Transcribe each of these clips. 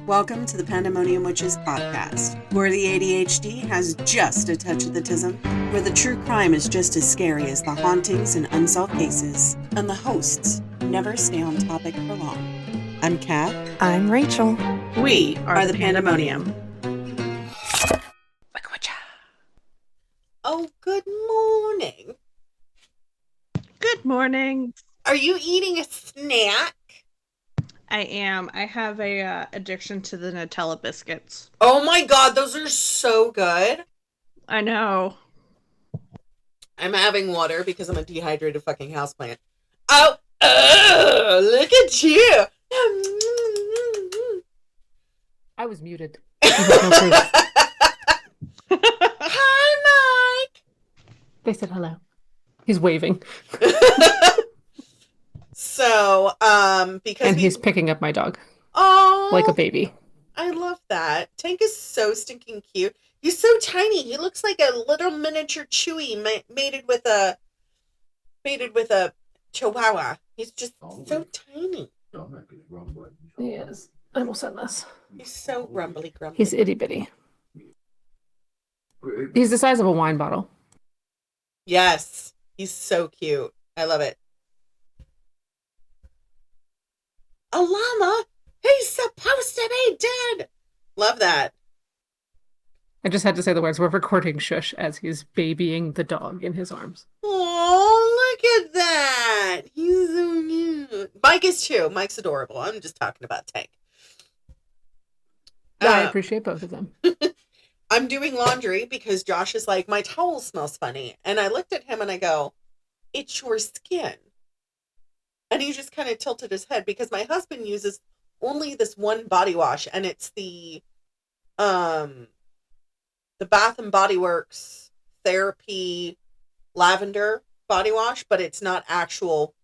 Welcome to the Pandemonium Witches podcast, where the ADHD has just a touch of the tism, where the true crime is just as scary as the hauntings and unsolved cases, and the hosts never stay on topic for long. I'm Kat. I'm Rachel. We are the Pandemonium. Oh, good morning. Good morning. Are you eating a snack? I am. I have a addiction to the Nutella biscuits. Oh my god, those are so good. I know. I'm having water because I'm a dehydrated fucking houseplant. Oh, look at you. I was muted. Hi, Mike. They said hello. He's waving. So, because and he's picking up my dog. Oh, like a baby. I love that. Tank is so stinking cute. He's so tiny. He looks like a little miniature Chewy mated with a Chihuahua. He's just so tiny. He is. I will send this. He's so grumbly. He's itty bitty. He's the size of a wine bottle. Yes, he's so cute. I love it. A llama? He's supposed to be dead. Love that. I just had to say the words. We're recording shush as he's babying the dog in his arms. Oh, look at that. He's so cute. Mike is too. Mike's adorable. I'm just talking about Tank. I appreciate both of them. I'm doing laundry because Josh is like, my towel smells funny. And I looked at him and I go, it's your skin. And he just kind of tilted his head because my husband uses only this one body wash, and it's the Bath and Body Works Therapy Lavender body wash, but it's not actual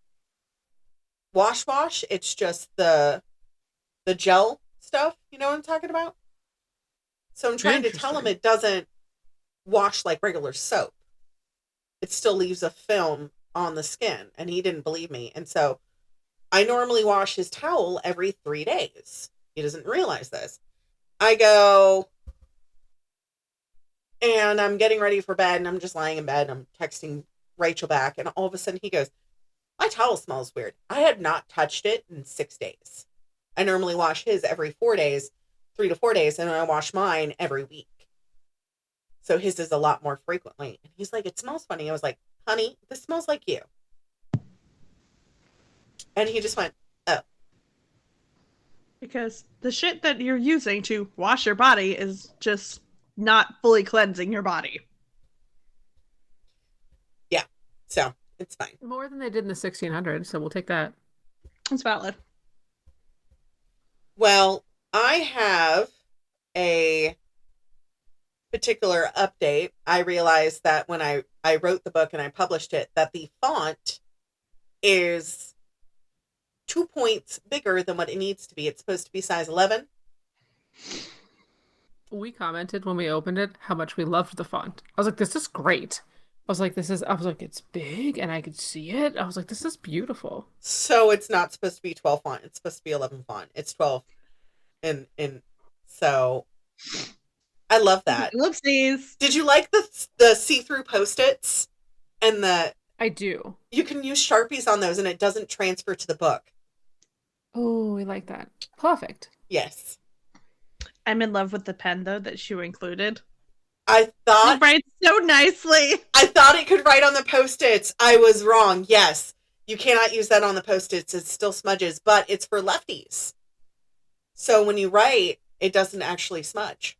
wash. It's just the gel stuff. You know what I'm talking about? So I'm trying to tell him it doesn't wash like regular soap. It still leaves a film on the skin, and he didn't believe me. And so I normally wash his towel every 3 days. He doesn't realize this. I go, and I'm getting ready for bed, and I'm just lying in bed, and I'm texting Rachel back, and all of a sudden he goes, my towel smells weird. I had not touched it in 6 days. I normally wash his every 4 days, 3 to 4 days, and I wash mine every week. So his is a lot more frequently. And he's like, it smells funny. I was like, honey, this smells like you. And he just went, oh. Because the shit that you're using to wash your body is just not fully cleansing your body. Yeah, so it's fine. More than they did in the 1600s, so we'll take that. It's valid. Well, I have a particular update. I realized that when I wrote the book and I published it, that the font is 2 points bigger than what it needs to be. It's supposed to be size 11. We commented when we opened it how much we loved the font. I was like, this is great. I was like, it's big and I could see it. I was like, this is beautiful. So it's not supposed to be 12 font. It's supposed to be 11 font. It's 12. And so I love that. Whoopsies. Did you like the see-through Post-its? And I do. You can use Sharpies on those and it doesn't transfer to the book. Oh, we like that. Perfect. Yes. I'm in love with the pen, though, that you included. I thought... It writes so nicely. I thought it could write on the Post-its. I was wrong. Yes. You cannot use that on the Post-its. It still smudges, but it's for lefties. So when you write, it doesn't actually smudge.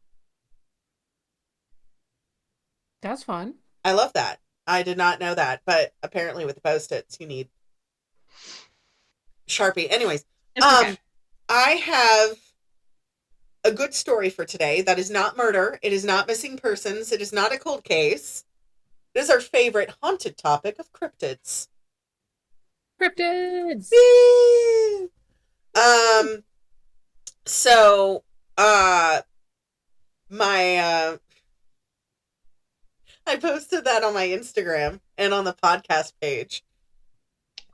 That's fun. I love that. I did not know that, but apparently with the Post-its, you need Sharpie. Anyways, Okay. I have a good story for today. That is not murder. It is not missing persons. It is not a cold case. It is our favorite haunted topic of cryptids. Cryptids! Whee! So, I posted that on my Instagram and on the podcast page.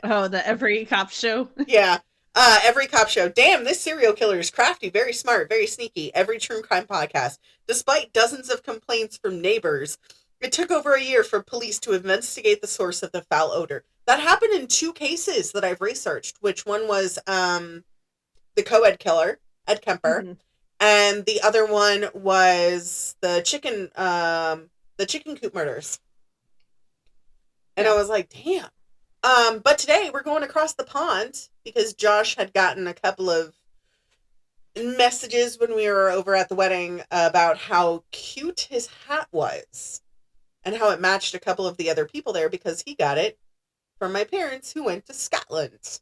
Oh, the Every Cop Show? Yeah. Every cop show. Damn, this serial killer is crafty, very smart, very sneaky. Every true crime podcast. Despite dozens of complaints from neighbors, it took over a year for police to investigate the source of the foul odor. That happened in 2 cases that I've researched, which one was the co-ed killer, Ed Kemper, Mhm. and the other one was the chicken coop murders. And I was like, damn. But today we're going across the pond because Josh had gotten a couple of messages when we were over at the wedding about how cute his hat was and how it matched a couple of the other people there because he got it from my parents who went to Scotland.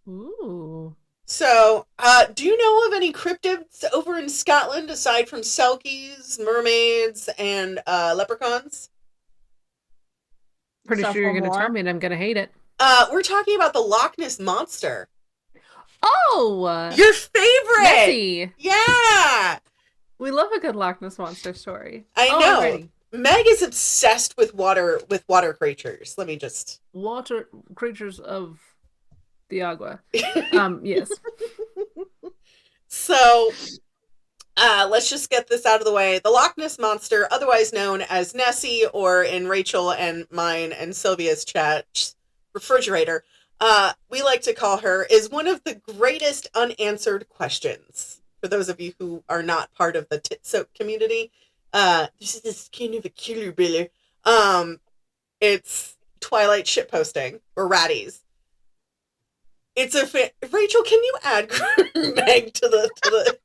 Ooh. So, do you know of any cryptids over in Scotland aside from selkies, mermaids, and leprechauns? Pretty sure Several you're going to tell more. me and I'm going to hate it. We're talking about the Loch Ness Monster. Oh! Your favorite! Nessie! Yeah! We love a good Loch Ness Monster story. I I'm know. ready. Meg is obsessed with water creatures. Let me just... Water creatures of the agua. Yes. So, let's just get this out of the way. The Loch Ness Monster, otherwise known as Nessie, or in Rachel and mine and Sylvia's chat, refrigerator, we like to call her, is one of the greatest unanswered questions. For those of you who are not part of the tit soap community, this is kind of a killer biller. It's Twilight shitposting, or ratties. It's a Rachel, can you add Meg to the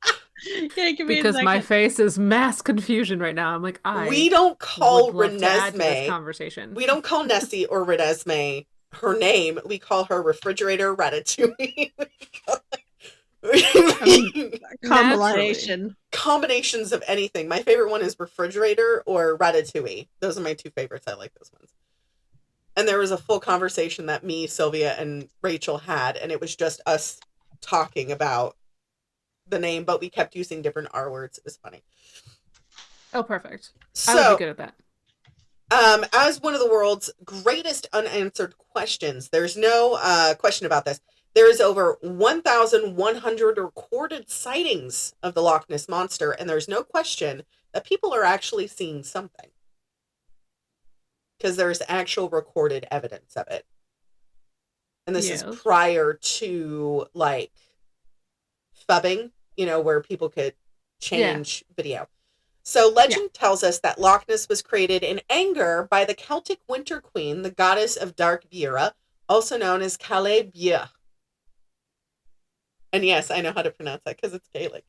Yeah, give me a Because my second. face is mass confusion right now. I'm like, we don't call would love to add to this Renesmee. conversation. We don't call Nessie or Renesmee her name. We call her refrigerator ratatouille. Combination. Combinations of anything. My favorite one is refrigerator or ratatouille. Those are my 2 favorites. I like those ones. And there was a full conversation that me, Sylvia, and Rachel had, and it was just us talking about the name, but we kept using different R words. It was funny. Oh, perfect. So, I would be good at that. as one of the world's greatest unanswered questions, there's no question about this. There is over 1,100 recorded sightings of the Loch Ness Monster, and there's no question that people are actually seeing something. Because there's actual recorded evidence of it. And this is prior to, like, fubbing, where people could change video. So legend tells us that Loch Ness was created in anger by the Celtic winter queen, the goddess of dark Bura, also known as Calais Bia. And yes, I know how to pronounce that because it's Gaelic.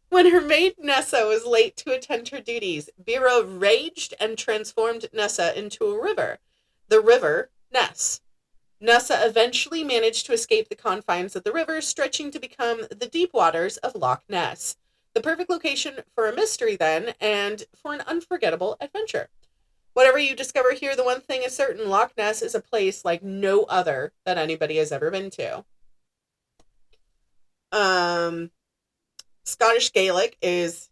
When her maid Nessa was late to attend her duties, Bira raged and transformed Nessa into a river. The river, Ness. Nessa eventually managed to escape the confines of the river, stretching to become the deep waters of Loch Ness. The perfect location for a mystery, then, and for an unforgettable adventure. Whatever you discover here, the one thing is certain: Loch Ness is a place like no other that anybody has ever been to. Scottish Gaelic is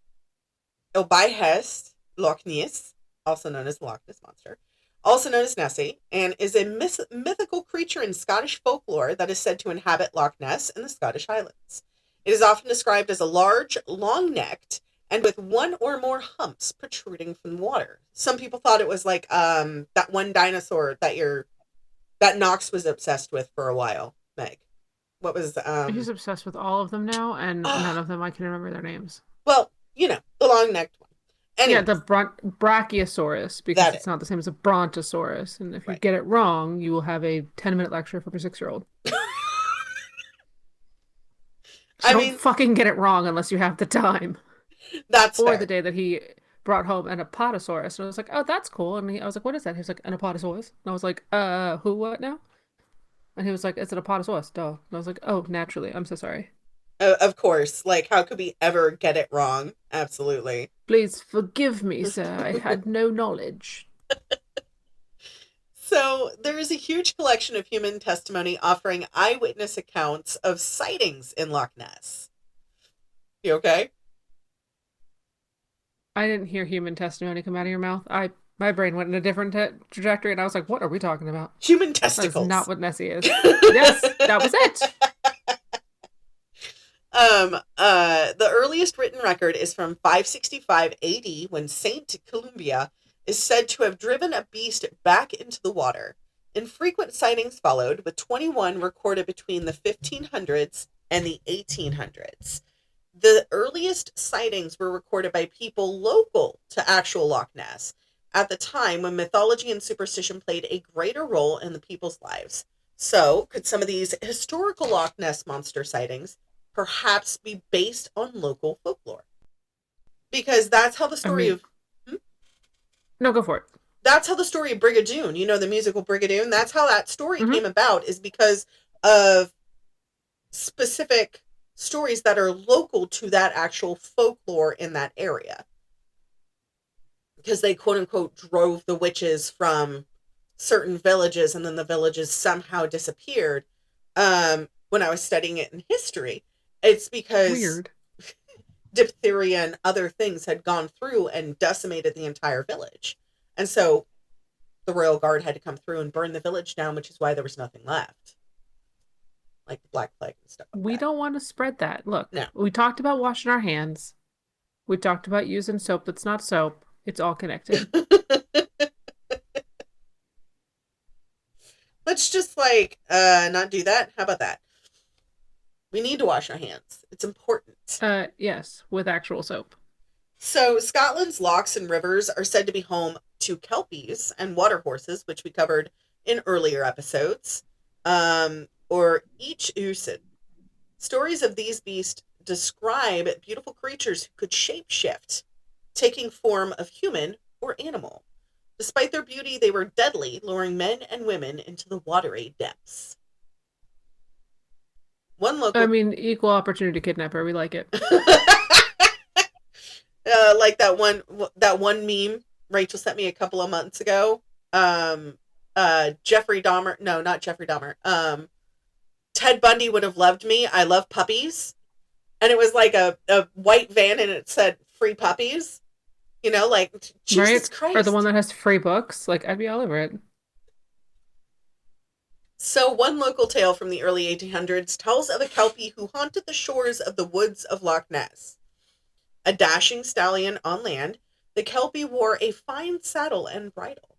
Obaihest Loch Ness, also known as the Loch Ness Monster, also known as Nessie, and is a mythical creature in Scottish folklore that is said to inhabit Loch Ness in the Scottish Highlands. It is often described as a large, long-necked, and with one or more humps protruding from the water. Some people thought it was like that one dinosaur that Knox was obsessed with for a while, Meg. What was He's obsessed with all of them now, and none of them I can remember their names. Well, the long-necked one. Anyways, yeah, the Brachiosaurus, because it's not the same as a Brontosaurus. And if you get it wrong, you will have a 10-minute lecture from a 6-year-old. So don't fucking get it wrong unless you have the time. That's or fair. The day that he brought home an Apatosaurus, and I was like, oh, that's cool. And I was like, what is that? He was like, an Apatosaurus. And I was like, who, what now? And he was like, it's an Apatosaurus, duh. And I was like, oh, naturally. I'm so sorry. Of course. Like, how could we ever get it wrong? Absolutely. Please forgive me, sir. I had no knowledge. So, there is a huge collection of human testimony offering eyewitness accounts of sightings in Loch Ness. You okay? I didn't hear human testimony come out of your mouth. I My brain went in a different trajectory, and I was like, "What are we talking about?" Human That is not testicles. what Nessie is. Yes, that was it. The earliest written record is from 565 AD when Saint Columba is said to have driven a beast back into the water. Infrequent sightings followed, with 21 recorded between the 1500s and the 1800s. The earliest sightings were recorded by people local to actual Loch Ness at the time when mythology and superstition played a greater role in the people's lives. So, could some of these historical Loch Ness Monster sightings perhaps be based on local folklore? Because that's how the I story mean, of no, go for it. that's how the story of Brigadoon, you know, the musical Brigadoon, that's how that story Mm-hmm. came about, is because of specific stories that are local to that actual folklore in that area. Because they quote unquote drove the witches from certain villages and then the villages somehow disappeared. When I was studying it in history, it's because Weird. diphtheria and other things had gone through and decimated the entire village. And so the royal guard had to come through and burn the village down, which is why there was nothing left. Like the Black Plague and stuff like We that. don't want to spread that. Look, No. we talked about washing our hands. We talked about using soap that's not soap. It's all connected. Let's just not do that. How about that? We need to wash our hands. It's important. Yes, with actual soap. So Scotland's lochs and rivers are said to be home to kelpies and water horses, which we covered in earlier episodes, or each usid. Stories of these beasts describe beautiful creatures who could shapeshift, taking form of human or animal. Despite their beauty, they were deadly, luring men and women into the watery depths. One I local mean, equal opportunity kidnapper. We like it. like that one meme Rachel sent me a couple of months ago. Jeffrey Dahmer, no, not Jeffrey Dahmer. Ted Bundy would have loved me. I love puppies. And it was like a white van and it said free puppies. You know, like Jesus Right? Christ. Or the one that has free books. Like, I'd be all over it. So one local tale from the early 1800s tells of a kelpie who haunted the shores of the woods of Loch Ness. A dashing stallion on land, the kelpie wore a fine saddle and bridle.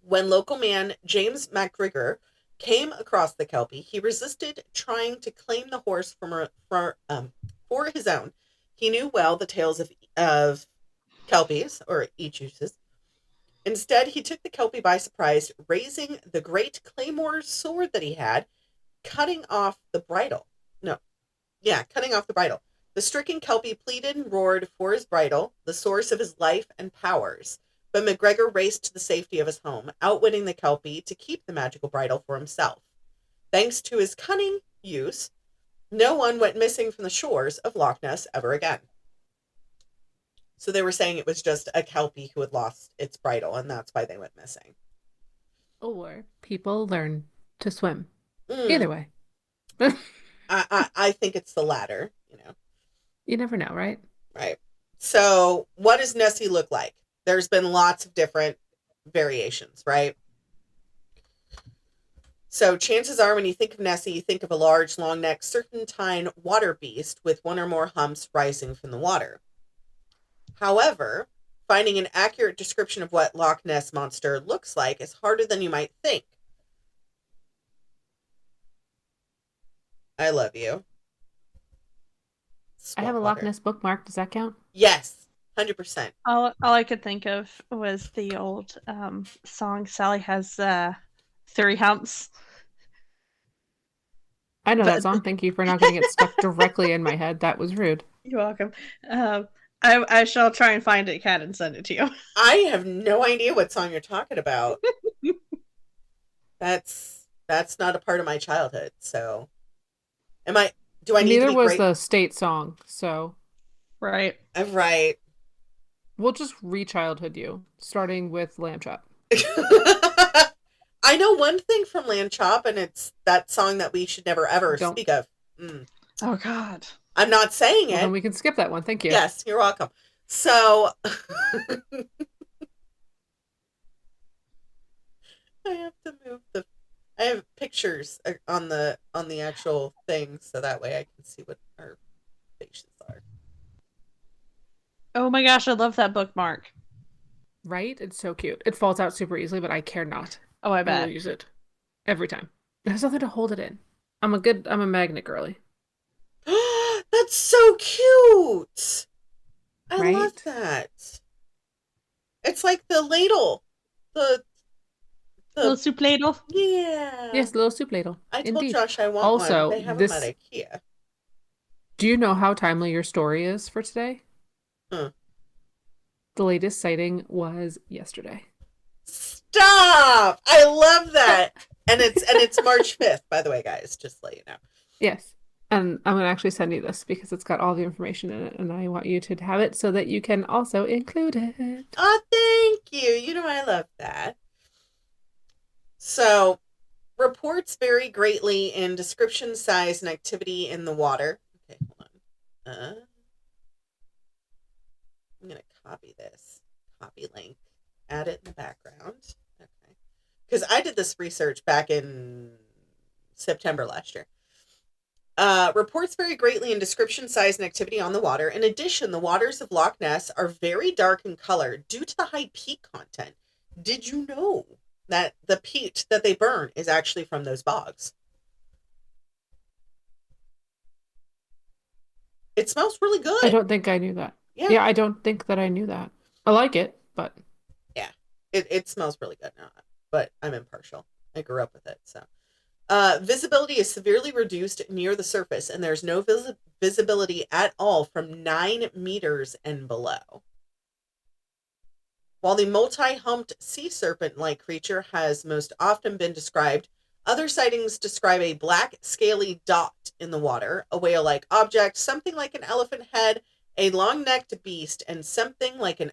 When local man James MacGregor came across the kelpie, he resisted trying to claim the horse for his own. He knew well the tales of kelpies, or echuses. Instead, he took the kelpie by surprise, raising the great claymore sword that he had, cutting off the bridle. No, yeah, cutting off the bridle. The stricken kelpie pleaded and roared for his bridle, the source of his life and powers. But MacGregor raced to the safety of his home, outwitting the kelpie to keep the magical bridle for himself. Thanks to his cunning use, no one went missing from the shores of Loch Ness ever again. So they were saying it was just a kelpie who had lost its bridle, and that's why they went missing. Or people learn to swim. Mm, Either way. I think it's the latter, You never know, right? right? So what does Nessie look like? There's been lots of different variations, right? So chances are when you think of Nessie, you think of a large, long-necked, serpentine water beast with one or more humps rising from the water. However, finding an accurate description of what Loch Ness Monster looks like is harder than you might think. I love you. I have a Loch Ness bookmark. Does that count? Yes, 100%. All I could think of was the old song Sally has 3 humps. I know that song. Thank you for not getting it stuck directly in my head. That was rude. You're welcome. I shall try and find it, Kat, and send it to you. I have no idea what song you're talking about. That's not a part of my childhood. So, do I need Neither to be was great? the state song, so Right. Right. we'll just re-childhood you, starting with Lamb Chop. I know one thing from Lamb Chop, and it's that song that we should never ever Don't. speak of. Oh God. I'm not saying Well, it. then we can skip that one. Thank you. Yes, you're welcome. So, I have to move the. I have pictures on the actual thing, so that way I can see what our faces are. Oh my gosh, I love that bookmark. Right? It's so cute. It falls out super easily, but I care not. Oh, I I will bet. use it every time. It has something to hold it in. I'm a magnet girly, That's so cute. I love right? that. It's like the ladle. The Little the soup ladle. yeah. Yes, little soup ladle. I told Indeed. Josh I want one. Also, They have them at this, IKEA. do you know how timely your story is for today? Huh. The latest sighting was yesterday. Stop! I love that. And it's March 5th, by the way, guys, just to let you know. Yes. And I'm gonna actually send you this because it's got all the information in it, and I want you to have it so that you can also include it. Oh, thank you. You know I love that. So, reports vary greatly in description, size, and activity in the water. Okay, hold on. I'm going to copy this. Copy link. Add it in the background. Okay. Because I did this research back in September last year. Reports vary greatly in description, size, and activity on the water. In addition, the waters of Loch Ness are very dark in color due to the high peat content. Did you know that the peat that they burn is actually from those bogs? It smells really I good. don't think I knew that. Yeah. Yeah, I don't think that I knew that. I like it, but Yeah. It smells really good now, but I'm impartial. I grew up with it, so. Visibility is severely reduced near the surface, and there's no visibility at all from 9 meters and below. While the multi-humped sea serpent-like creature has most often been described, other sightings describe a black, scaly dot in the water, a whale-like object, something like an elephant head, a long-necked beast, and something like an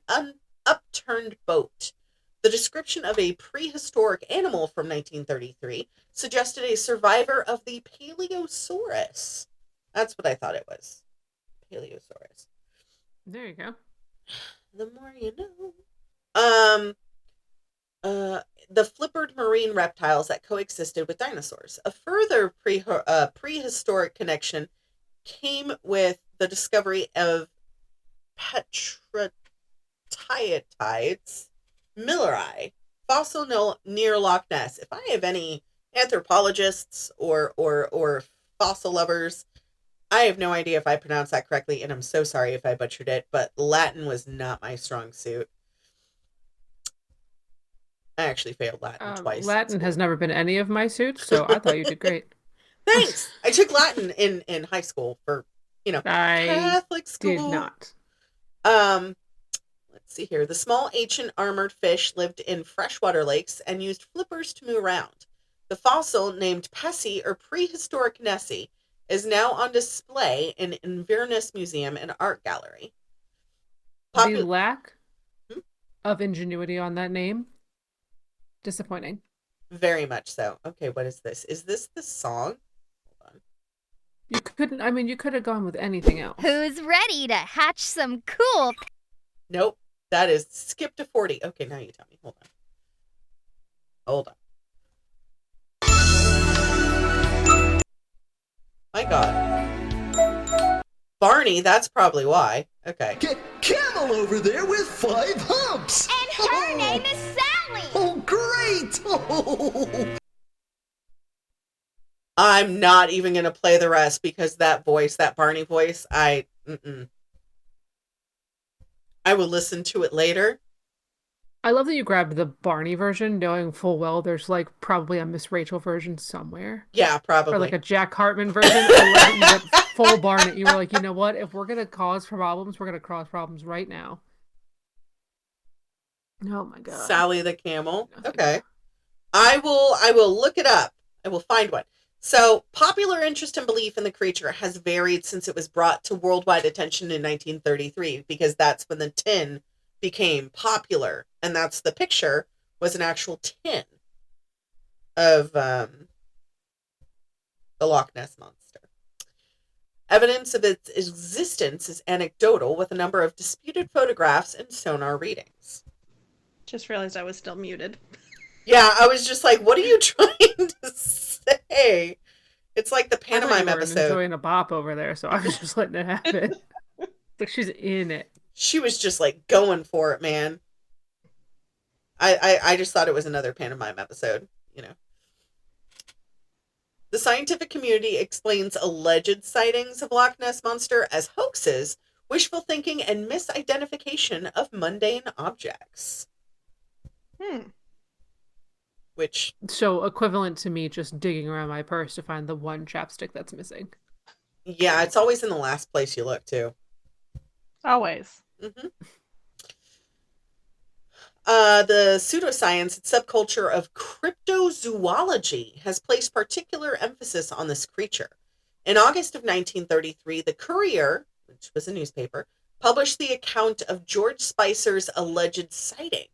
upturned boat. The description of a prehistoric animal from 1933 suggested a survivor of the Paleosaurus. That's what I thought it was. Paleosaurus. there you go. The more you know. The flippered marine reptiles that coexisted with dinosaurs. A further prehistoric connection came with the discovery of petratites milleri, fossil near Loch Ness. If I have any anthropologists or fossil lovers, I have no idea if I pronounced that correctly, and I'm so sorry if I butchered it, but Latin was not my strong suit. I actually failed Latin twice. Latin has never been any of my suits, so I thought you did great. Thanks. I took Latin in high school for, I Catholic school. did not. Let's see here. The small ancient armored fish lived in freshwater lakes and used flippers to move around. The fossil, named Pessie or prehistoric Nessie, is now on display in Inverness Museum and Art Gallery. The lack of ingenuity on that name, disappointing. Very much so. Okay, what is this? Is this the song? Hold on. You could have gone with anything else. Who's ready to hatch some cool? Nope. That is skip to 40. Okay, now you tell me. Hold on. My God. Barney, that's probably why. Okay. Camel over there with 5 humps. And her name is Sally. Oh, great. Oh. I'm not even going to play the rest because that voice, that Barney voice, I will listen to it later. I love that you grabbed the Barney version, knowing full well there's like probably a Miss Rachel version somewhere. Yeah, probably. Or like a Jack Hartman version. I love that you went full Barney. You were like, you know what? If we're gonna cause problems, we're gonna cause problems right now. Oh my God. Sally the camel. Okay. I will look it up. I will find one. So, popular interest and belief in the creature has varied since it was brought to worldwide attention in 1933, because that's when the tin became popular. And that's the picture was an actual tin of the Loch Ness Monster. Evidence of its existence is anecdotal, with a number of disputed photographs and sonar readings. Just realized I was still muted. Yeah, I was just like, what are you trying to say? It's like the I thought you pantomime were episode. enjoying a bop over there, so I was just letting it happen. Like she's in it. She was just like going for it, man. I just thought it was another pantomime episode, you know. The scientific community explains alleged sightings of Loch Ness Monster as hoaxes, wishful thinking, and misidentification of mundane objects. Which, So equivalent to me just digging around my purse to find the one chapstick that's missing. yeah, it's always in the last place you look, too. Always. Mm-hmm. The pseudoscience and subculture of cryptozoology has placed particular emphasis on this creature. In August of 1933, the Courier, which was a newspaper, published the account of George Spicer's alleged sighting.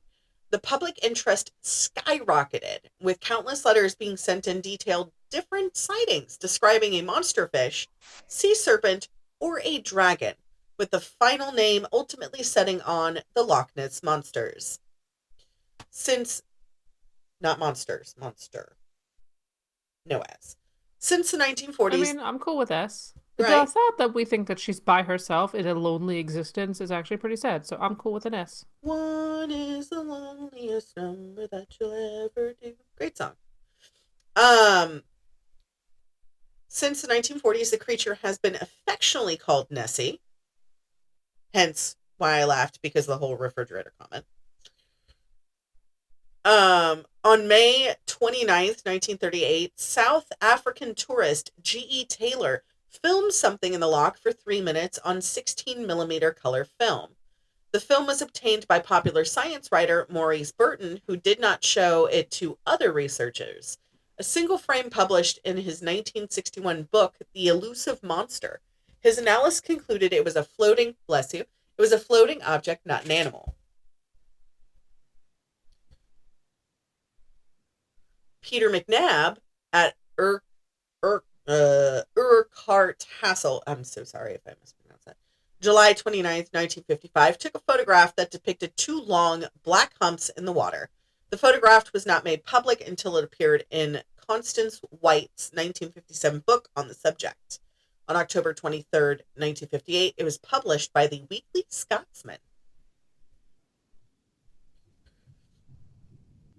The public interest skyrocketed, with countless letters being sent in detailed different sightings describing a monster fish, sea serpent, or a dragon, with the final name ultimately setting on the Loch Ness Monsters. Since not monsters, monster. No S. Since the 1940s. I mean, I'm cool with S. The Right. thought that we think that she's by herself in a lonely existence is actually pretty sad, so I'm cool with an S. One is the loneliest number that you'll ever do. Great song. Since the 1940s, the creature has been affectionately called Nessie. Hence why I laughed, because of the whole refrigerator comment. On May 29th, 1938, South African tourist G.E. Taylor filmed something in the loch for 3 minutes on 16mm color film. The film was obtained by popular science writer Maurice Burton, who did not show it to other researchers. A single frame published in his 1961 book, The Elusive Monster. His analysis concluded it was a floating, bless you, it was a floating object, not an animal. Peter McNabb at Urquhart Castle, I'm so sorry if I mispronounced that, July 29th, 1955, took a photograph that depicted two long black humps in the water. The photograph was not made public until it appeared in Constance White's 1957 book on the subject. On October 23rd, 1958, it was published by the Weekly Scotsman.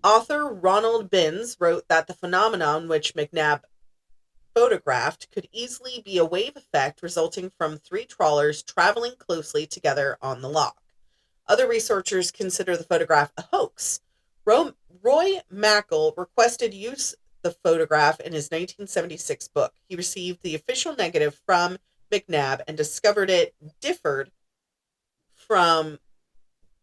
Author Ronald Binns wrote that the phenomenon which McNabb photographed could easily be a wave effect resulting from three trawlers traveling closely together on the loch. Other researchers consider the photograph a hoax. Roy Mackle requested use of the photograph in his 1976 book. He received the official negative from McNabb and discovered it differed from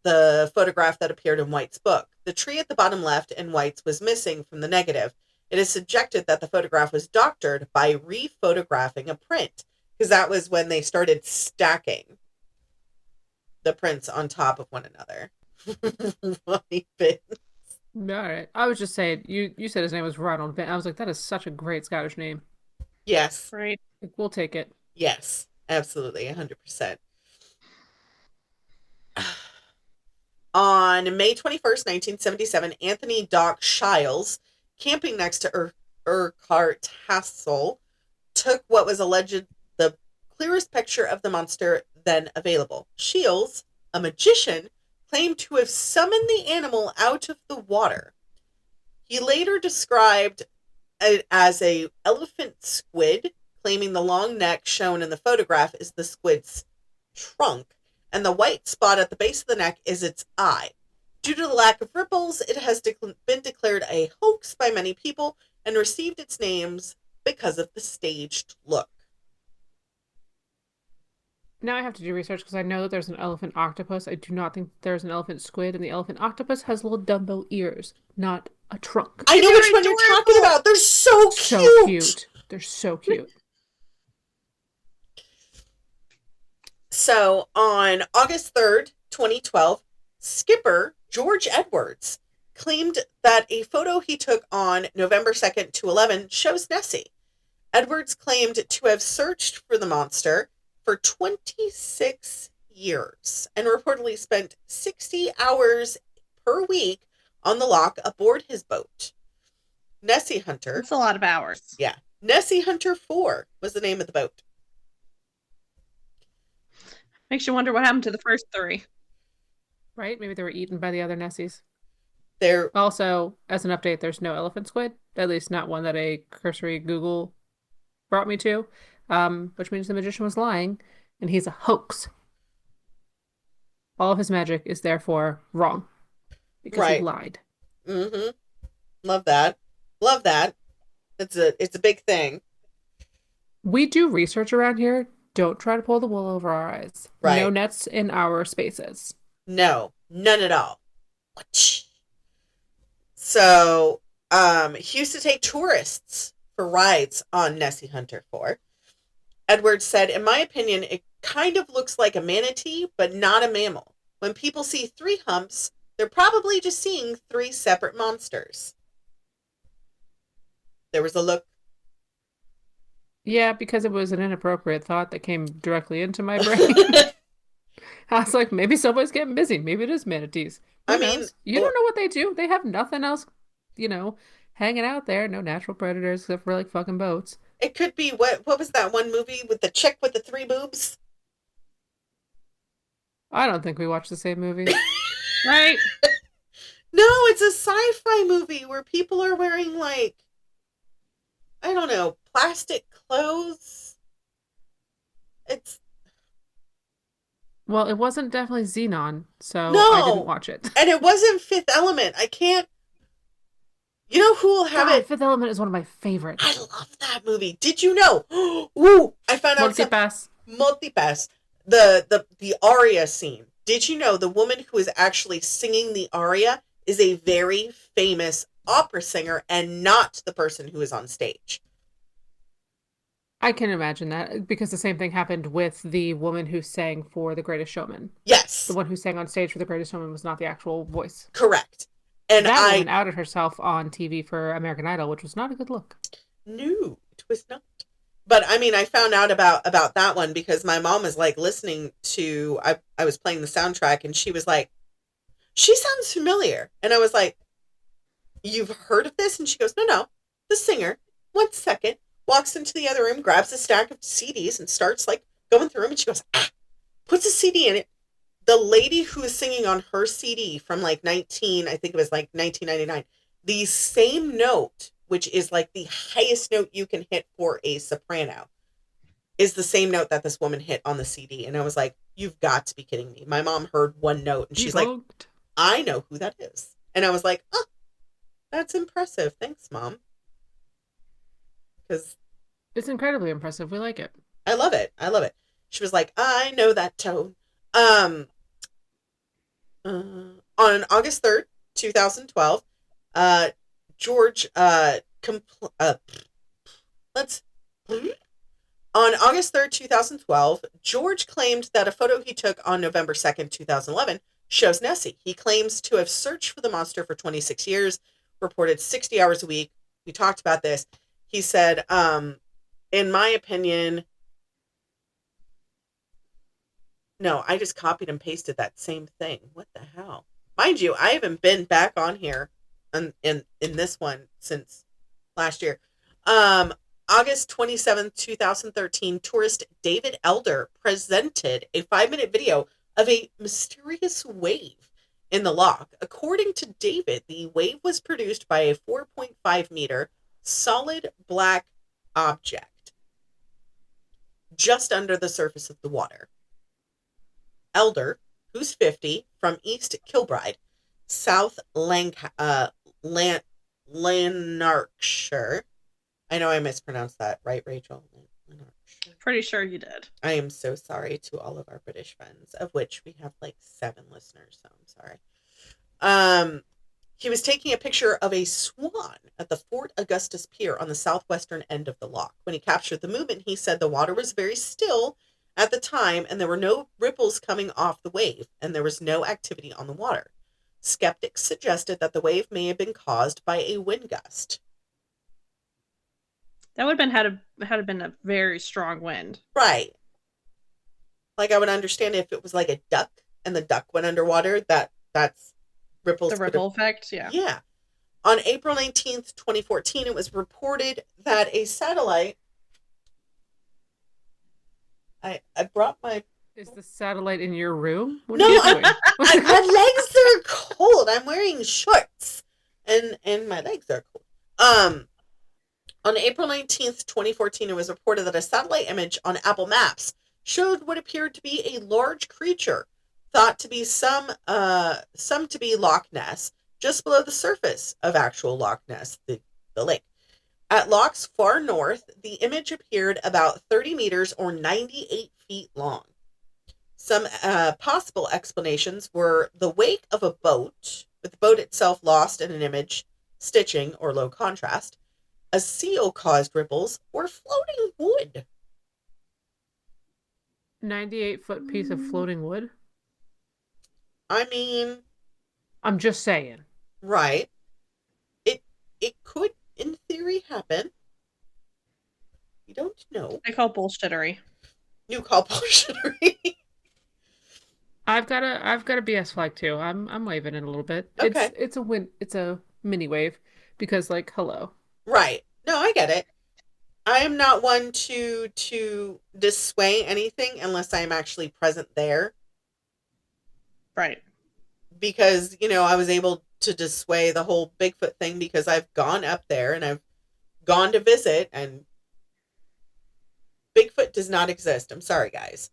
the photograph that appeared in White's book. The tree at the bottom left in White's was missing from the negative. It is suggested that the photograph was doctored by re-photographing a print, because that was when they started stacking the prints on top of one another. Funny bit. All right. I was just saying, you said his name was Ronald Bin. I was like, that is such a great Scottish name. Yes. Right. Like, we'll take it. Yes. Absolutely. 100%. On May 21st, 1977, Anthony Doc Shiles, camping next to Urquhart Castle, took what was alleged the clearest picture of the monster then available. Shields, a magician, claimed to have summoned the animal out of the water. He later described it as a elephant squid, claiming the long neck shown in the photograph is the squid's trunk, and the white spot at the base of the neck is its eye. Due to the lack of ripples, it has been declared a hoax by many people and received its names because of the staged look. Now I have to do research because I know that there's an elephant octopus. I do not think there's an elephant squid, and the elephant octopus has little Dumbo ears, not a trunk. I know which one you're talking about. They're so cute. So cute. They're so cute. So, on August 3rd, 2012, skipper George Edwards claimed that a photo he took on November 2nd to 11 shows Nessie. Edwards claimed to have searched for the monster for 26 years and reportedly spent 60 hours per week on the loch aboard his boat. Nessie Hunter. It's a lot of hours. Yeah. Nessie Hunter 4 was the name of the boat. Makes you wonder what happened to the first 3. Right? Maybe they were eaten by the other Nessies. There, Also, as an update, there's no elephant squid. At least not one that a cursory Google brought me to. Which means the magician was lying, and he's a hoax. All of his magic is therefore wrong. Because Right. he lied. mm-hmm. Love that. Love that. It's a big thing. We do research around here. Don't try to pull the wool over our eyes. Right. No nets in our spaces. No, none at all. So, he used to take tourists for rides on Nessie Hunter 4. Edwards said, in my opinion, it kind of looks like a manatee, but not a mammal. When people see 3 humps, they're probably just seeing 3 separate monsters. There was a look. Yeah, because it was an inappropriate thought that came directly into my brain. I was like, maybe someone's getting busy. Maybe it is manatees. Who I mean, knows? You don't know what they do. They have nothing else, hanging out there. No natural predators except for like fucking boats. It could be, what was that one movie with the chick with the 3 boobs? I don't think we watched the same movie. Right? No, it's a sci-fi movie where people are wearing like, I don't know, plastic clothes. Well, it wasn't definitely Xenon, so No. I didn't watch it. And it wasn't Fifth Element. I can't. You know who will have God, it? Fifth Element is one of my favorites. I love that movie. Did you know? Ooh, I found out something. Multipass. Multipass. The aria scene. Did you know the woman who is actually singing the aria is a very famous opera singer and not the person who is on stage? I can imagine that because the same thing happened with the woman who sang for The Greatest Showman. Yes. The one who sang on stage for The Greatest Showman was not the actual voice. Correct. And that woman outed herself on TV for American Idol, which was not a good look. No, it was not. But I mean, I found out about that one because my mom was like listening to, I was playing the soundtrack and she was like, she sounds familiar. And I was like, you've heard of this? And she goes, no, the singer. 1 second. Walks into the other room, grabs a stack of CDs and starts like going through them. And she goes, puts a CD in it. The lady who is singing on her CD from like I think it was like 1999, the same note, which is like the highest note you can hit for a soprano, is the same note that this woman hit on the CD. And I was like, you've got to be kidding me. My mom heard one note and she's like, I know who that is. And I was like, oh, that's impressive. Thanks, Mom. Because it's incredibly impressive. We like it. I love it. She was like, I know that tone. On August 3rd, 2012, George, on August 3rd, 2012, George claimed that a photo he took on November 2nd, 2011 shows Nessie. He claims to have searched for the monster for 26 years, reported 60 hours a week. We talked about this. He said, in my opinion, no, I just copied and pasted that same thing. What the hell? Mind you, I haven't been back on here in this one since last year. August 27th, 2013, tourist David Elder presented a 5-minute video of a mysterious wave in the loch. According to David, the wave was produced by a 4.5 meter solid black object just under the surface of the water. Elder, who's 50, from East Kilbride, South Lanarkshire. I know I mispronounced that, right, Rachel? Lanarkshire. Pretty sure you did. I am so sorry to all of our British friends, of which we have like 7 listeners, so I'm sorry. He was taking a picture of a swan at the Fort Augustus Pier on the southwestern end of the loch. When he captured the movement, he said the water was very still at the time and there were no ripples coming off the wave and there was no activity on the water. Skeptics suggested that the wave may have been caused by a wind gust. That would have been a very strong wind. Right. Like I would understand if it was like a duck and the duck went underwater, that's ripples. The ripple effect, yeah. Yeah. On April 19th, 2014, it was reported that a satellite. I brought my. Is the satellite in your room? What No, are you doing? my legs are cold. I'm wearing shorts, and my legs are cold. On April 19th, 2014, it was reported that a satellite image on Apple Maps showed what appeared to be a large creature, thought to be some to be Loch Ness, just below the surface of actual Loch Ness, the lake. At Loch's far north, the image appeared about 30 meters or 98 feet long. Some possible explanations were the wake of a boat, with the boat itself lost in an image, stitching, or low contrast, a seal caused ripples, or floating wood. 98-foot piece of floating wood? I mean, I'm just saying. right. It could, in theory, happen. You don't know. I call bullshittery. You call bullshittery. I've got a BS flag too. I'm waving it a little bit. Okay. It's a mini wave because like hello. Right. No, I get it. I am not one to dissuade anything unless I am actually present there. Right. Because, I was able to dissuade the whole Bigfoot thing because I've gone up there and I've gone to visit, and Bigfoot does not exist. I'm sorry, guys.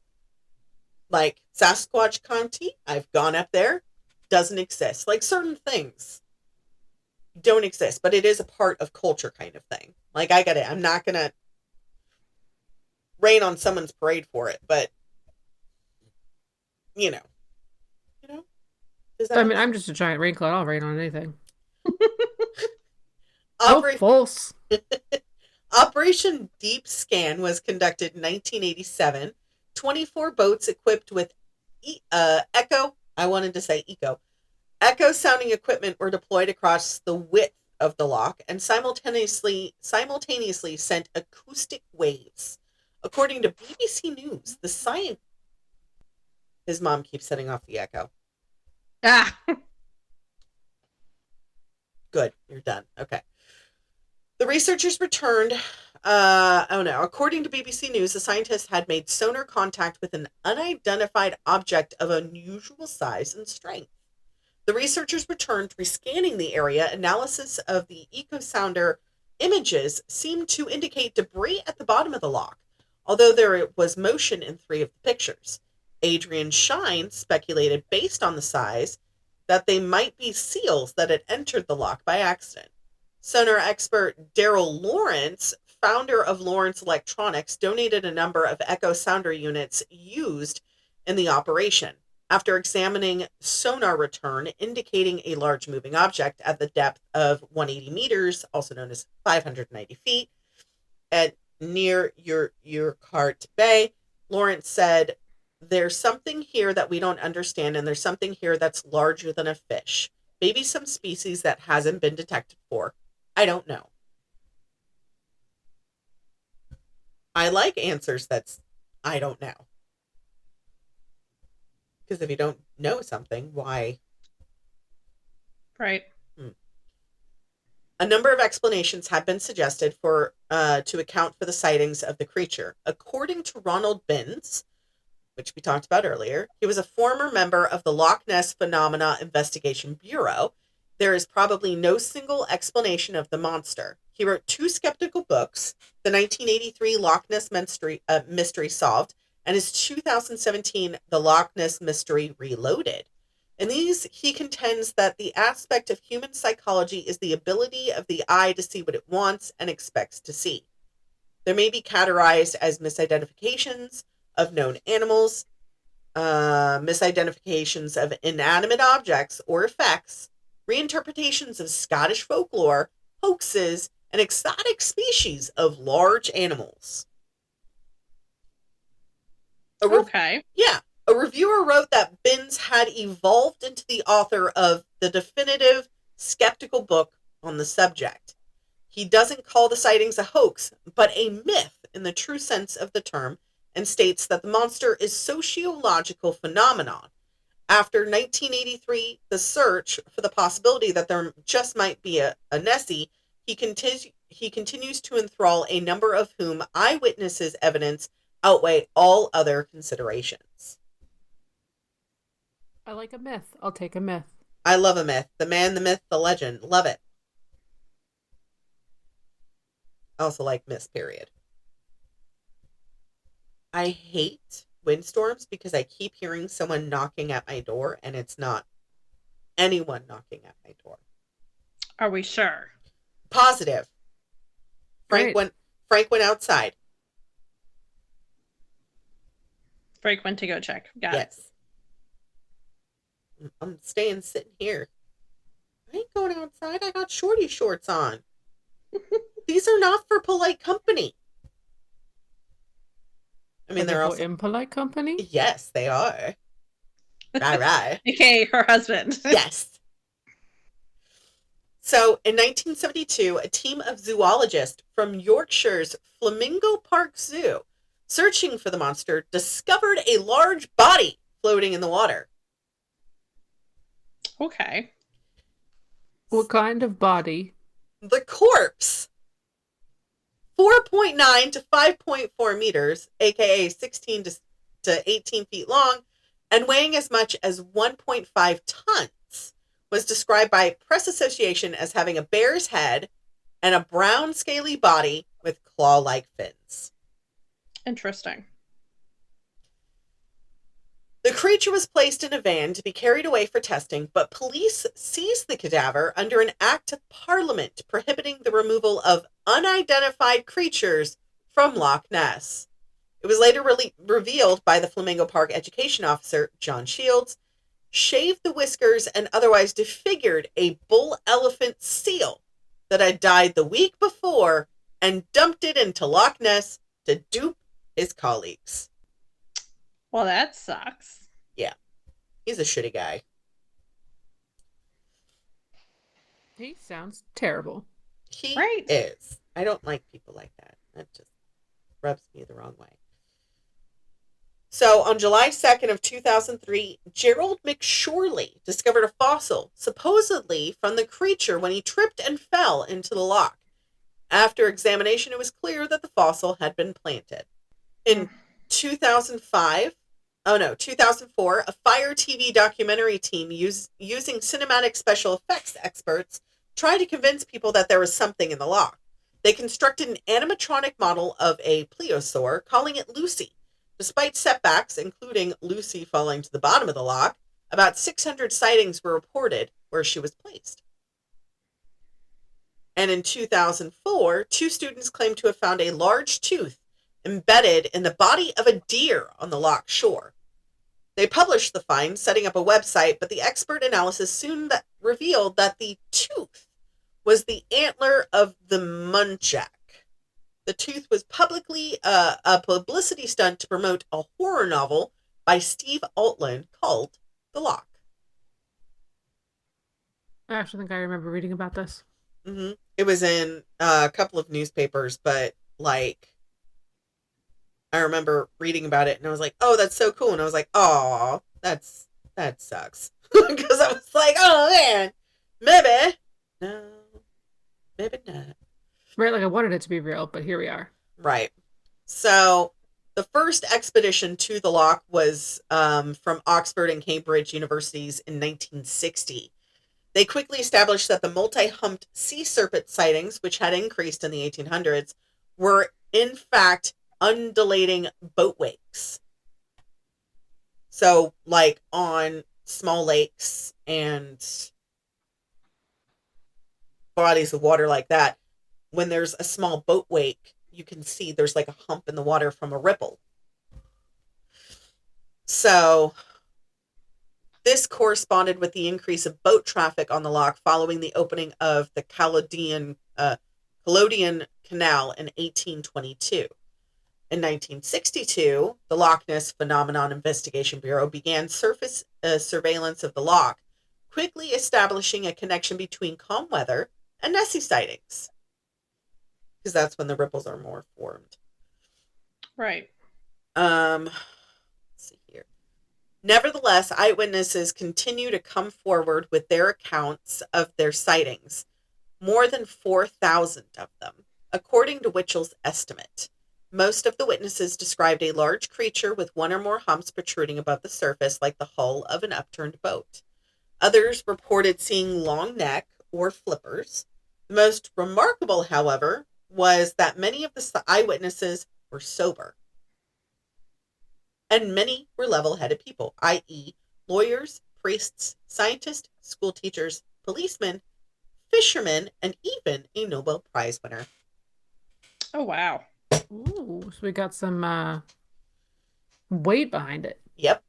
Like Sasquatch County, I've gone up there, doesn't exist. Like certain things don't exist, but it is a part of culture kind of thing. Like I get it. I'm not going to rain on someone's parade for it, but you know. Does that I mean, I'm just a giant rain cloud. I'll rain on anything. Oper- false. Operation Deep Scan was conducted in 1987. 24 boats equipped with echo sounding equipment were deployed across the width of the loch and simultaneously sent acoustic waves. According to BBC News, the science. His mom keeps setting off the echo. Ah. Good, you're done. Okay. The researchers returned. According to BBC News, the scientists had made sonar contact with an unidentified object of unusual size and strength. The researchers returned, rescanning the area. Analysis of the echo sounder images seemed to indicate debris at the bottom of the loch, although there was motion in 3 of the pictures. Adrian Shine speculated, based on the size, that they might be seals that had entered the loch by accident. Sonar expert Daryl Lawrence, founder of Lawrence Electronics, donated a number of echo sounder units used in the operation. After examining sonar return indicating a large moving object at the depth of 180 meters, also known as 590 feet, at near Urquhart Bay, Lawrence said, "There's something here that we don't understand, and there's something here that's larger than a fish. Maybe some species that hasn't been detected before. I don't know." I like answers that's, I don't know. Because if you don't know something, why? Right. A number of explanations have been suggested for to account for the sightings of the creature. According to Ronald Binns, which we talked about earlier, he was a former member of the Loch Ness Phenomena Investigation Bureau. There is probably no single explanation of the monster. He wrote 2 skeptical books, the 1983 Loch Ness Mystery Solved, and his 2017 The Loch Ness Mystery Reloaded. In these, he contends that the aspect of human psychology is the ability of the eye to see what it wants and expects to see. There may be categorized as misidentifications of known animals, misidentifications of inanimate objects or effects, reinterpretations of Scottish folklore, hoaxes, and exotic species of large animals. Okay. A reviewer wrote that Binns had evolved into the author of the definitive skeptical book on the subject. He doesn't call the sightings a hoax, but a myth in the true sense of the term, and states that the monster is sociological phenomenon, After 1983, the search for the possibility that there just might be a Nessie, he continues to enthrall a number of whom eyewitnesses' evidence outweigh all other considerations. I like a myth. I'll take a myth. I love a myth. The man, the myth, the legend. Love it. I also like myths, period. I hate windstorms because I keep hearing someone knocking at my door, and it's not anyone knocking at my door. Are we sure? Positive. Great. Frank went outside. Frank went to go check. Got it. Yes. I'm sitting here. I ain't going outside. I got shorty shorts on. These are not for polite company. I mean, they're also impolite company. Yes, they are. Right. Okay, her husband. Yes. So, in 1972, a team of zoologists from Yorkshire's Flamingo Park Zoo, searching for the monster, discovered a large body floating in the water. Okay. What kind of body? The corpse, 4.9 to 5.4 meters, aka 16 to 18 feet long, and weighing as much as 1.5 tons, was described by Press Association as having a bear's head and a brown scaly body with claw-like fins. Interesting. The creature was placed in a van to be carried away for testing, but police seized the cadaver under an act of parliament prohibiting the removal of unidentified creatures from Loch Ness. It was later revealed by the Flamingo Park education officer, John Shields, shaved the whiskers and otherwise disfigured a bull elephant seal that had died the week before and dumped it into Loch Ness to dupe his colleagues. Well, that sucks. Yeah, he's a shitty guy. He sounds terrible. He Right. is. I don't like people like that. That just rubs me the wrong way. So, on July 2nd of 2003, Gerald McShorley discovered a fossil, supposedly from the creature when he tripped and fell into the loch. After examination, it was clear that the fossil had been planted. In 2004, a Fire TV documentary team using cinematic special effects experts tried to convince people that there was something in the loch. They constructed an animatronic model of a plesiosaur, calling it Lucy. Despite setbacks, including Lucy falling to the bottom of the loch, about 600 sightings were reported where she was placed. And in 2004, 2 students claimed to have found a large tooth embedded in the body of a deer on the loch shore. They published the find, setting up a website, but the expert analysis soon revealed that the tooth was the antler of the muntjac. The tooth was publicly a publicity stunt to promote a horror novel by Steve Altland called The Loch. I actually think I remember reading about this. Mm-hmm. It was in a couple of newspapers, but like, I remember reading about it and I was like, oh, that's so cool. And I was like, oh, that sucks. Because I was like, oh man, maybe. No, maybe not. Right, like I wanted it to be real, but here we are. Right. So the first expedition to the loch was from Oxford and Cambridge universities in 1960. They quickly established that the multi-humped sea serpent sightings, which had increased in the 1800s, were in fact undulating boat wakes. So, like on small lakes and bodies of water like that, when there's a small boat wake, you can see there's like a hump in the water from a ripple. So this corresponded with the increase of boat traffic on the loch following the opening of the Caledonian Canal in 1822. In 1962, the Loch Ness Phenomenon Investigation Bureau began surface surveillance of the loch, quickly establishing a connection between calm weather and Nessie sightings. Because that's when the ripples are more formed. Right. Let's see here. Nevertheless, eyewitnesses continue to come forward with their accounts of their sightings, more than 4,000 of them, according to Witchell's estimate. Most of the witnesses described a large creature with one or more humps protruding above the surface like the hull of an upturned boat. Others reported seeing long neck or flippers. The most remarkable, however, was that many of the eyewitnesses were sober. And many were level-headed people, i.e. lawyers, priests, scientists, school teachers, policemen, fishermen, and even a Nobel Prize winner. Oh, wow. Ooh, so we got some weight behind it. Yep.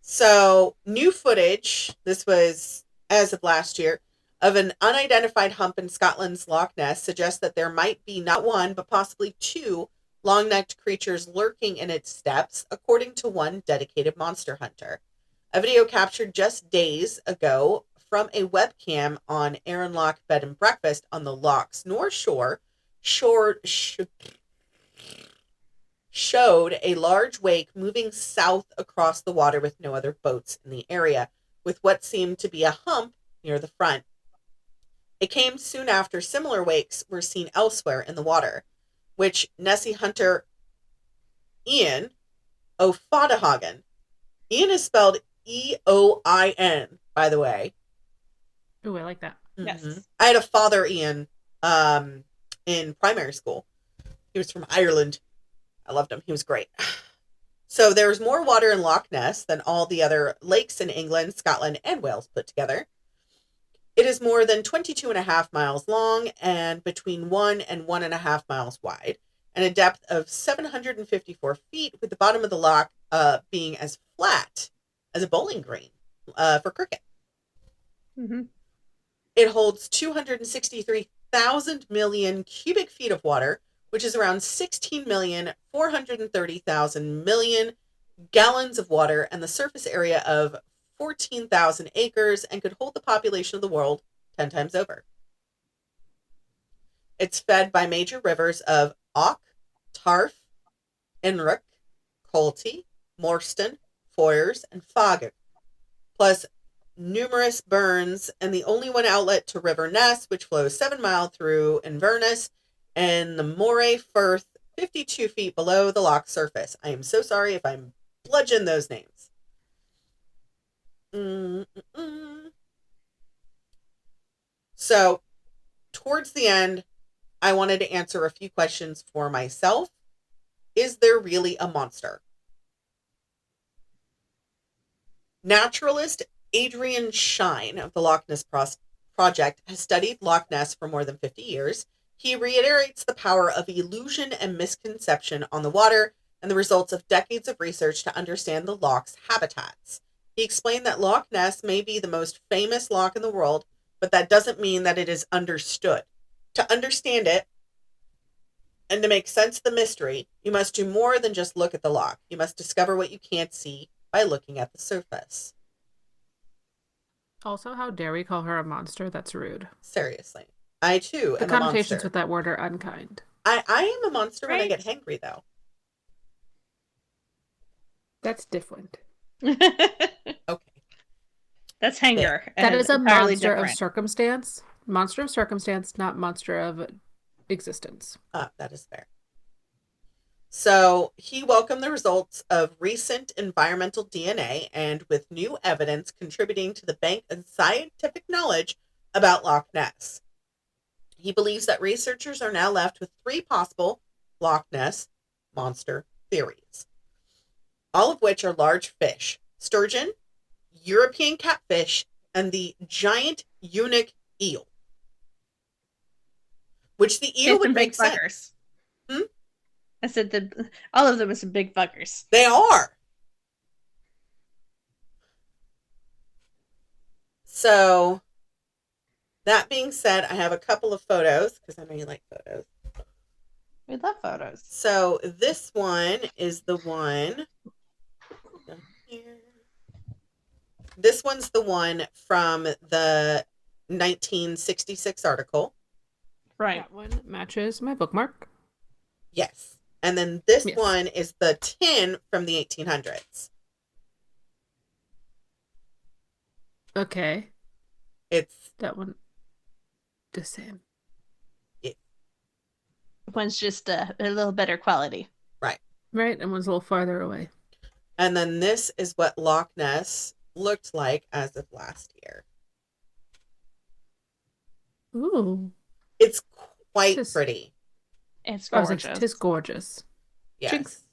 So, new footage, this was as of last year, of an unidentified hump in Scotland's Loch Ness suggests that there might be not one, but possibly two long-necked creatures lurking in its depths, according to one dedicated monster hunter. A video captured just days ago from a webcam on Aaron Loch Bed and Breakfast on the Loch's North Shore showed a large wake moving south across the water with no other boats in the area, with what seemed to be a hump near the front. It came soon after similar wakes were seen elsewhere in the water, which Nessie hunter Ian O'Fadahagen. Ian is spelled E-O-I-N, by the way. Ooh, I like that. Yes. I had a father Ian in primary school. He was from Ireland. I loved him. He was great. So there's more water in Loch Ness than all the other lakes in England, Scotland, and Wales put together. It is more than 22.5 miles long and between 1 and 1.5 miles wide, and a depth of 754 feet, with the bottom of the loch being as flat as a bowling green for cricket. Mm-hmm. It holds 263,000 million cubic feet of water, which is around 16,430,000 million gallons of water, and the surface area of 14,000 acres, and could hold the population of the world 10 times over. It's fed by major rivers of Och, Tarf, Inruk, Colty, Morston, Foyers, and Fogg, plus numerous burns, and the only one outlet to River Ness, which flows 7 miles through Inverness and the Moray Firth, 52 feet below the loch surface. I am so sorry if I'm bludgeon those names. So, towards the end, I wanted to answer a few questions for myself. Is there really a monster? Naturalist Adrian Shine of the Loch Ness Project has studied Loch Ness for more than 50 years. He reiterates the power of illusion and misconception on the water and the results of decades of research to understand the loch's habitats. He explained that Loch Ness may be the most famous loch in the world, but that doesn't mean that it is understood. To understand it and to make sense of the mystery, you must do more than just look at the loch. You must discover what you can't see by looking at the surface. Also, how dare we call her a monster? That's rude. Seriously. I, too, The am a connotations monster. with that word are unkind. I am a monster when I Right. get hangry, though. That's different. Okay. That's hanger. That and is a entirely monster of different. circumstance. Monster of circumstance, not monster of existence. That is fair. So he welcomed the results of recent environmental DNA and with new evidence contributing to the bank of scientific knowledge about Loch Ness. He believes that researchers are now left with 3 possible Loch Ness monster theories, all of which are large fish: sturgeon, European catfish, and the giant eunuch eel. Which the eel It's would some make big sense. buggers. Hmm? I said all of them are some big buggers. They are. So, that being said, I have a couple of photos because I know you like photos. We love photos. So, this one is the one down here. This one's the one from the 1966 article. Right. That one matches my bookmark. Yes. And then this Yes. one is the tin from the 1800s. Okay. It's That one. The same. One's just a little better quality. right. Right? And one's a little farther away. And then this is what Loch Ness looked like as of last year. Ooh. It's quite Tis- pretty. It's I was like, gorgeous. tis gorgeous. Yes. Jinx.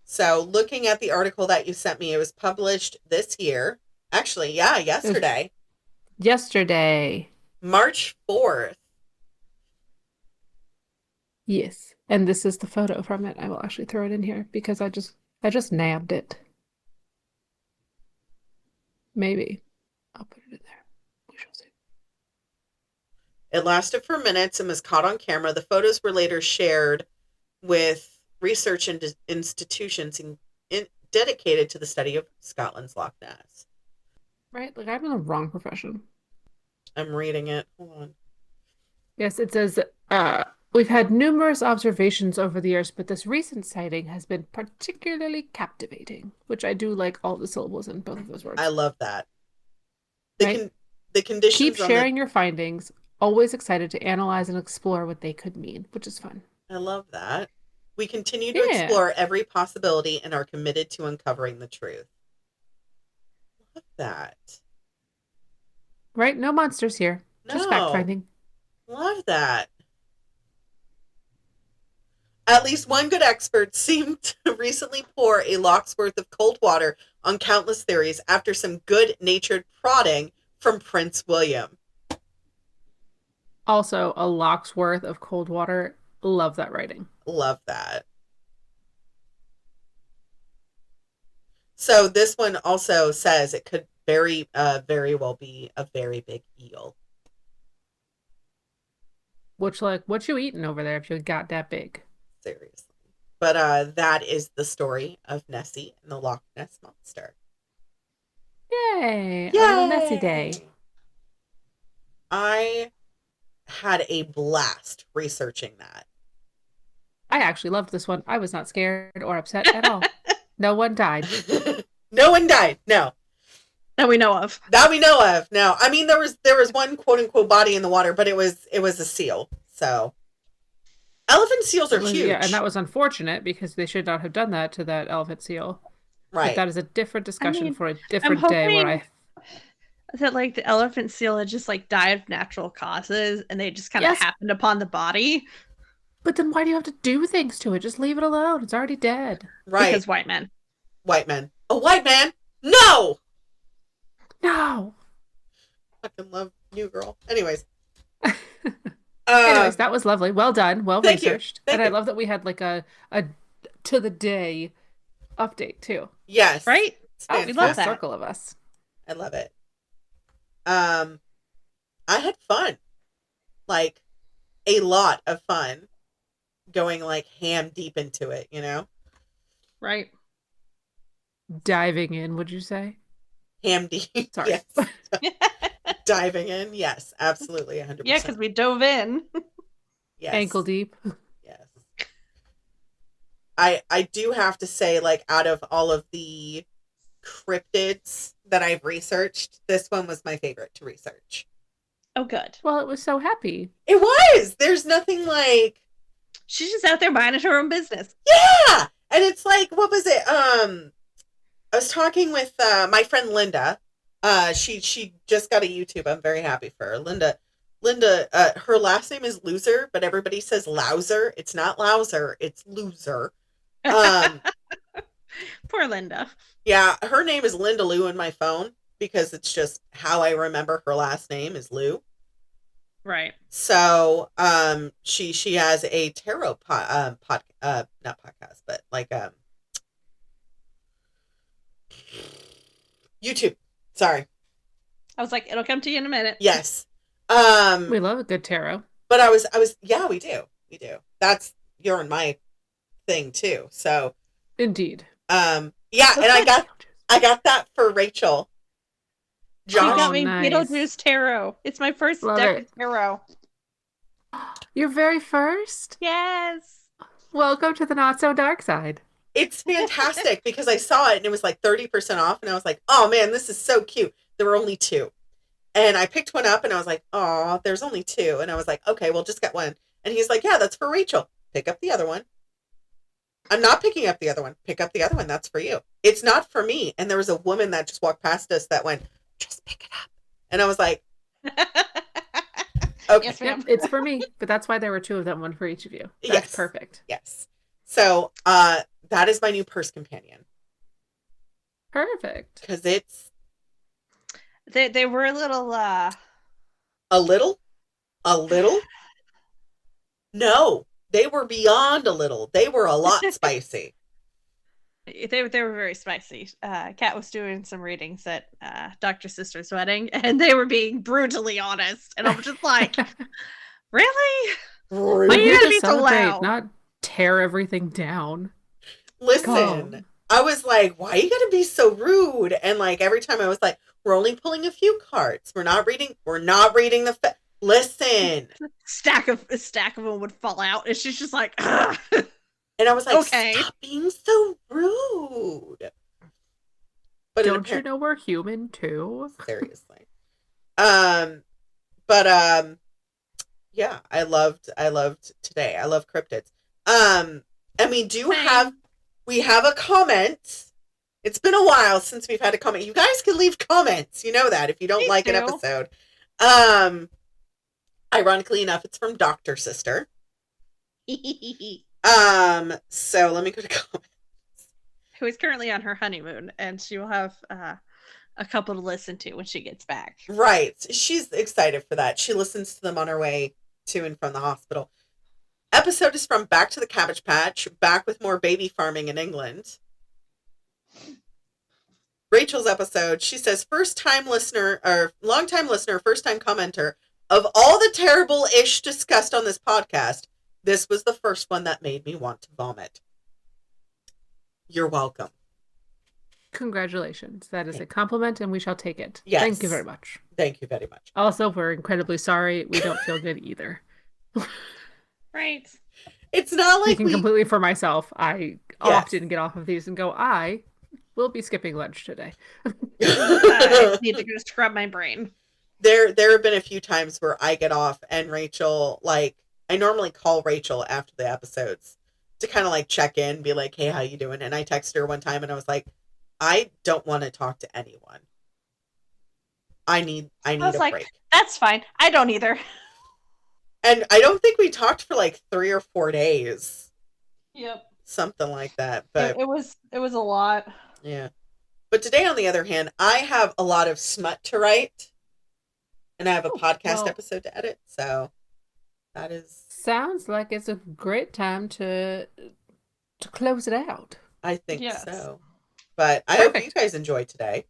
So looking at the article that you sent me, it was published this year. Actually, yeah, yesterday. Yesterday. March 4th. Yes. And this is the photo from it. I will actually throw it in here because I just nabbed it. Maybe. I'll put it in there. We shall see. It lasted for minutes and was caught on camera. The photos were later shared with research institutions dedicated to the study of Scotland's Loch Ness. Right? Like I'm in the wrong profession. I'm reading it. Hold on. Yes, it says, we've had numerous observations over the years, but this recent sighting has been particularly captivating, which I do like all the syllables in both of those words. I love that. Right? The conditions Keep on sharing your findings. Always excited to analyze and explore what they could mean, which is fun. I love that. We continue to Yeah. explore every possibility and are committed to uncovering the truth. Love that. Right? No monsters here. Just No. fact-finding. Love that. At least one good expert seemed to recently pour a lock's worth of cold water on countless theories after some good-natured prodding from Prince William. Also, a lock's worth of cold water. Love that writing. Love that. So this one also says it could very well be a very big eel. Which, like, what you eating over there if you got that big? Seriously. But that is the story of Nessie and the Loch Ness Monster. Yay! On a Nessie day. I had a blast researching that. I actually loved this one. I was not scared or upset at all. No one died. No one died. No. That we know of. That we know of. No. I mean there was one quote unquote body in the water, but it was a seal. So elephant seals are huge. Yeah, and that was unfortunate because they should not have done that to that elephant seal. right. But that is a different discussion mean, for a different day where I That like the elephant seal had just like died of natural causes and they just kind of Yes. happened upon the body. But then why do you have to do things to it? Just leave it alone. It's already dead. Right. Because white men. White men. A white man? No. No. Fucking love New Girl. Anyways. Anyways, that was lovely. Well done. Well Thank you. researched. Thank And I you. love that we had like a to the day update too. Yes. Right? It's Oh, we love fantastic. that. Circle of us. I love it. I had fun. Like a lot of fun going like ham deep into it, you know? Right. Diving in, would you say? Ham deep. Sorry. Yes. Diving in. Yes, absolutely. 100%. Yeah, because we dove in. yes. Ankle deep. Yes. I do have to say, like, out of all of the cryptids that I've researched, this one was my favorite to research. Oh, good. Well, it was so happy. It was. There's nothing like, She's just out there minding her own business. yeah. And it's like, what was it? I was talking with my friend Linda. She just got a YouTube. I'm very happy for her. Linda, her last name is Loser, but everybody says Louser. It's not Louser, it's Loser. Poor Linda. Yeah, her name is Linda Lou in my phone because it's just how I remember her last name is Lou. Right. So, she has a tarot not podcast, but like YouTube. Sorry. I was like, it'll come to you in a minute. Yes. We love a good tarot. But I was yeah, we do. That's you're in my thing too. So, Indeed. yeah, and I got that for Rachel. She Josh, got me nice. Beetlejuice Tarot. It's my first Love deck it. of tarot. Your very first? Yes. Welcome to the not so dark side. It's fantastic because I saw it and it was like 30% off. And I was like, oh man, this is so cute. There were only 2. And I picked one up and I was like, oh, there's only 2. And I was like, okay, we'll just get one. And he's like, yeah, that's for Rachel. Pick up the other one. I'm not picking up the other one. Pick up the other one. That's for you. It's not for me. And there was a woman that just walked past us that went, just pick it up. And I was like, okay. Yes, ma'am. Yep, it's for me, but that's why there were 2 of them, one for each of you. That's Yes. perfect. Yes. So that is my new purse companion. Perfect. Because it's They were a little a little? No. They were beyond a little. They were a lot spicy. they were very spicy. Kat was doing some readings at Dr. Sister's wedding, and they were being brutally honest. And I'm just like, really? We're Why you here gotta to be so celebrate, loud? not tear everything down. Listen, God. I was like, why you gotta be so rude? And like every time I was like, we're only pulling a few cards. We're not reading the listen. A stack of them would fall out, and she's just like, ugh. And I was like, Okay. stop being so rude. But Don't you know we're human too? seriously. Yeah, I loved today. I love cryptids. And we have a comment. It's been a while since we've had a comment. You guys can leave comments. You know that if you don't Please like an do. episode. Ironically enough, it's from Dr. Sister. So let me go to comments. Who is currently on her honeymoon, and she will have a couple to listen to when she gets back. Right. She's excited for that. She listens to them on her way to and from the hospital. Episode is from Back to the Cabbage Patch, back with more baby farming in England. Rachel's episode, she says, long-time listener, first-time commenter, of all the terrible ish discussed on this podcast, this was the first one that made me want to vomit. You're welcome. Congratulations. That is a compliment, and we shall take it. Yes. Thank you very much. Thank you very much. Also, we're incredibly sorry. We don't feel good either. Right. It's not like Speaking completely for myself, I Yes. often get off of these and go, I will be skipping lunch today. I need to go scrub my brain. There have been a few times where I get off and Rachel, like, I normally call Rachel after the episodes to kind of like check in, be like, hey, how you doing? And I texted her one time and I was like, I don't want to talk to anyone. I need I was a like, break. that's fine. I don't either. And I don't think we talked for like 3 or 4 days. Yep. Something like that. But It was a lot. yeah. But today, on the other hand, I have a lot of smut to write. And I have a podcast well. episode to edit. So that is, Sounds like it's a great time to close it out. I think Yes. so. But I hope you Perfect. guys enjoyed today.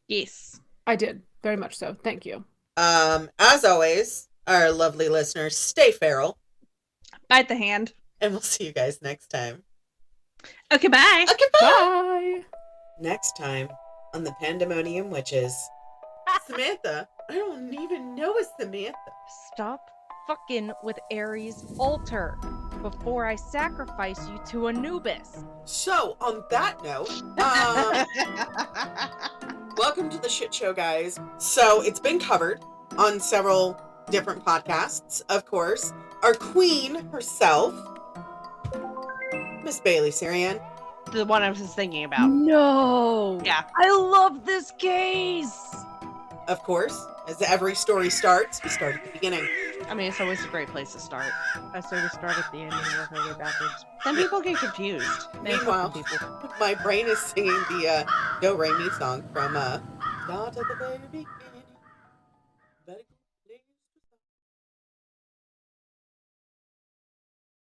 Yes. I did. Very much so. Thank you. As always, our lovely listeners, stay feral. Bite the hand. And we'll see you guys next time. Okay, bye. Okay, bye. Bye. Next time on the Pandemonium Witches. Samantha. I don't even know a Samantha. Stop fucking with Ares' altar before I sacrifice you to Anubis. So, on that note, welcome to the shit show, guys. So, it's been covered on several different podcasts, of course. Our queen herself, Miss Bailey Sarian. The one I was just thinking about. No. Yeah. I love this case. Of course, as every story starts, we start at the beginning. I mean, it's always a great place to start. I sort of start at the end and work my way backwards. Then people get confused. Meanwhile, People. my brain is singing the Do Re Mi song from Da to the Very Beginning. Very cool.